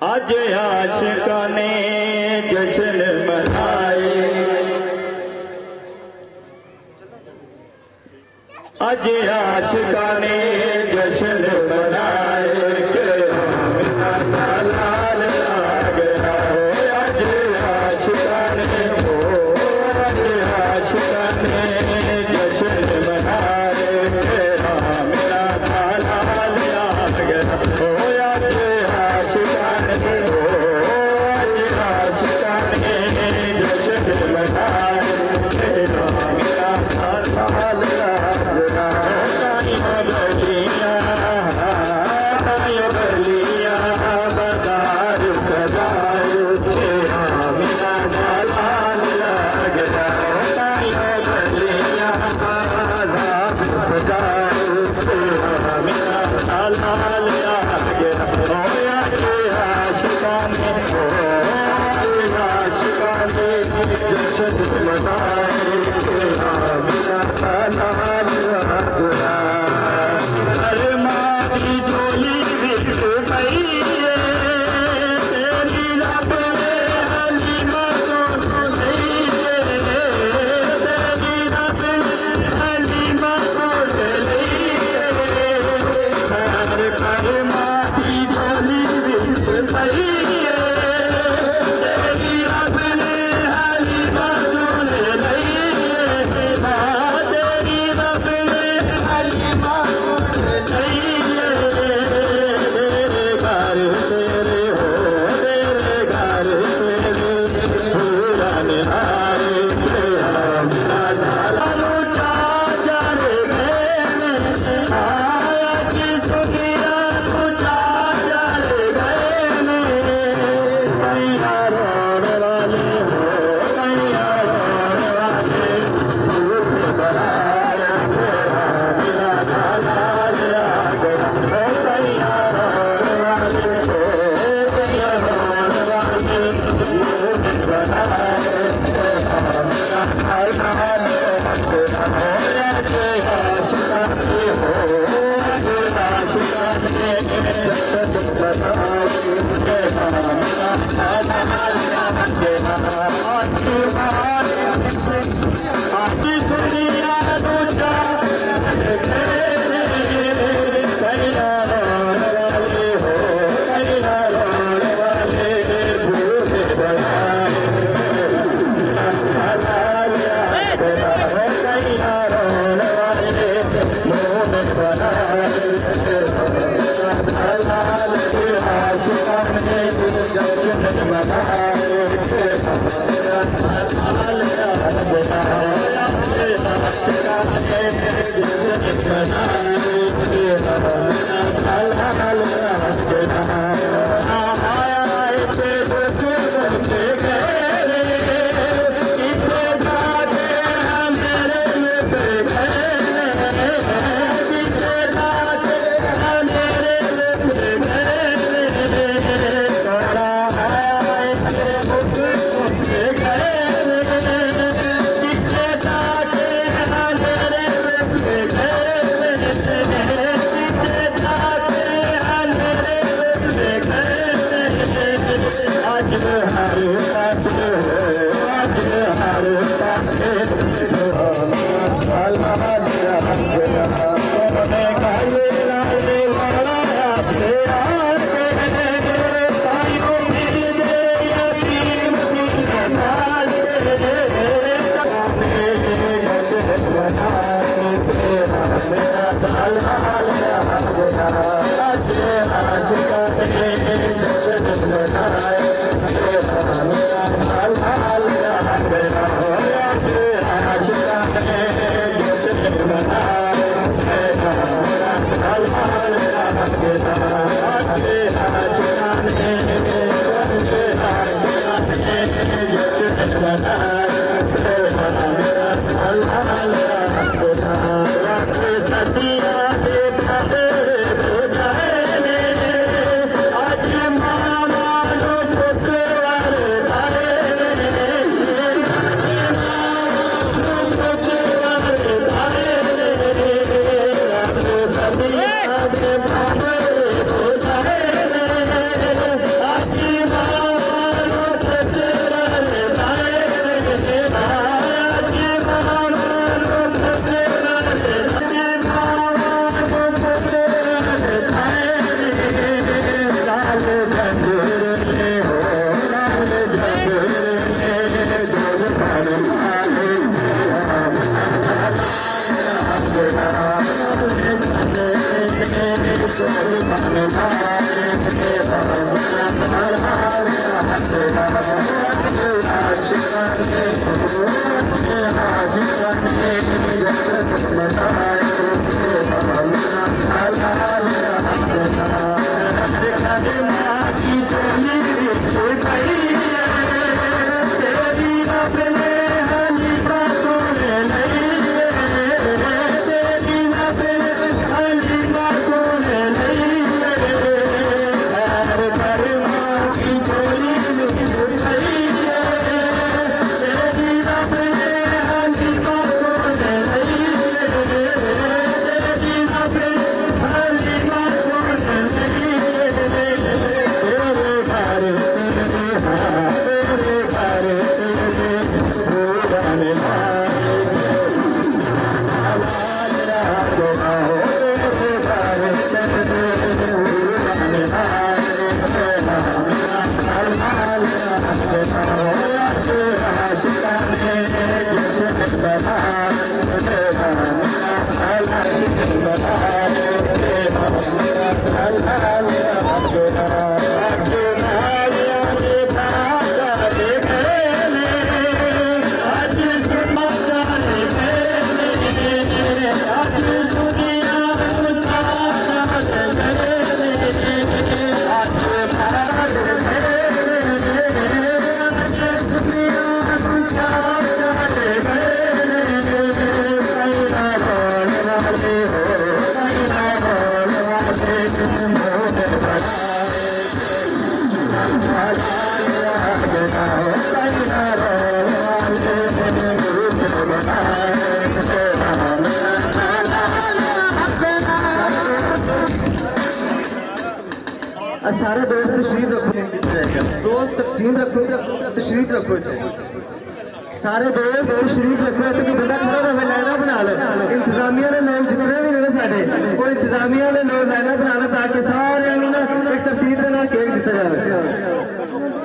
आज आशिका ने जश्न मनाए, आज आशिका ने जश्न मनाए के मेरा लाल आ गया हो। आज आशिका ने हो, आज आशिका ने जश्न मनाए के मेरा लाल आ गया हो। आज आशिका ने हो, आज आशिका ने जश्न मनाए के मेरा लाल आ गया। Yeah. सारे दोस्त तशरीफ रखो, दोस्त तकसीम रखो, तशरीफ रखो, सारे दोस्त तशरीफ रखो। तो कोई बंदा खड़ा होवे लाइना बना लो। इंतजामिया ने लोग जितने भी ने साडे कोई इंतजामिया ने लोग लाइना बना लो ताकि सारे एक तरतीब के नाल केक दिता जाए।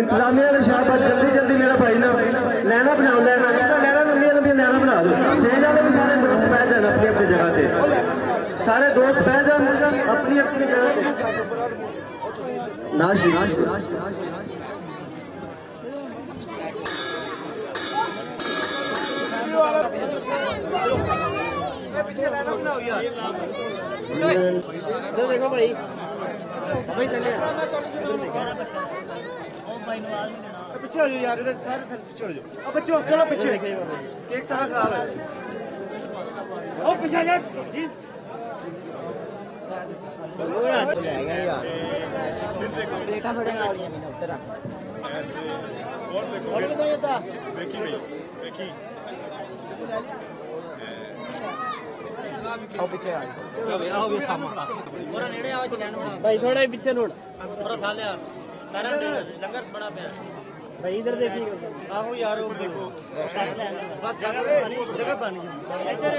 इंतजामिया ने शाबाश जल्दी जल्दी मेरा भाई ना लाइना बनाओ, लाइना लंबी लंबी लाइना बना दो। स्टेज वाले भी सारे दोस्त बैठ जाए अपनी अपनी जगह पे, सारे दोस्त बैठ जाए अपनी अपनी जगह पे। नाश पीछे लाना बनाओ यार, इधर देखो भाई, भाई चलिए पीछे हो जाओ यार, इधर सारे पीछे हो जाओ। अब बच्चों चलो पीछे, केक सारा खराब है। ओ पीछे जा चलो यार, बेटा पड़ेगा और ये मैंने उतर ऐसे और देखो देखी भाई देखी आओ पीछे आ चलो आओ ये सामने थोड़ा नेड़े आओ जलान भाई, थोड़ा ही पीछे नोड़ थोड़ा खा ले यार, कारण लंगर बड़ा पे भाई इधर देखिए। आओ यार वो देखो बस जगह पानी इधर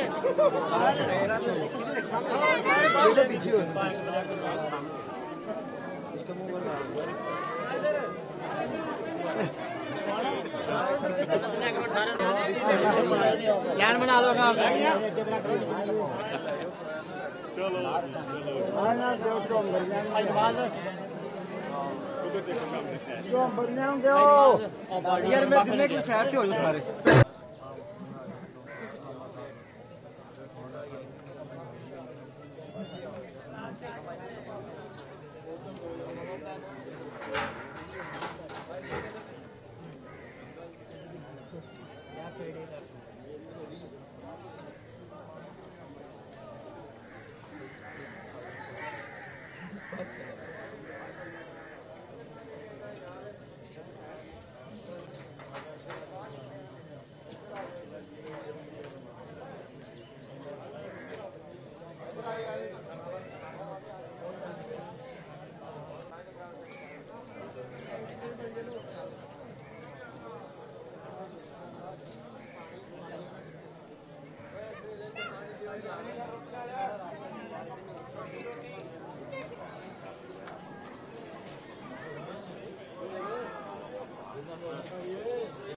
इधर पीछे हो इसके मुंह में लाइन बना लो काम। चलो यार मैं दिन की साइड पे हो जाऊं सारे।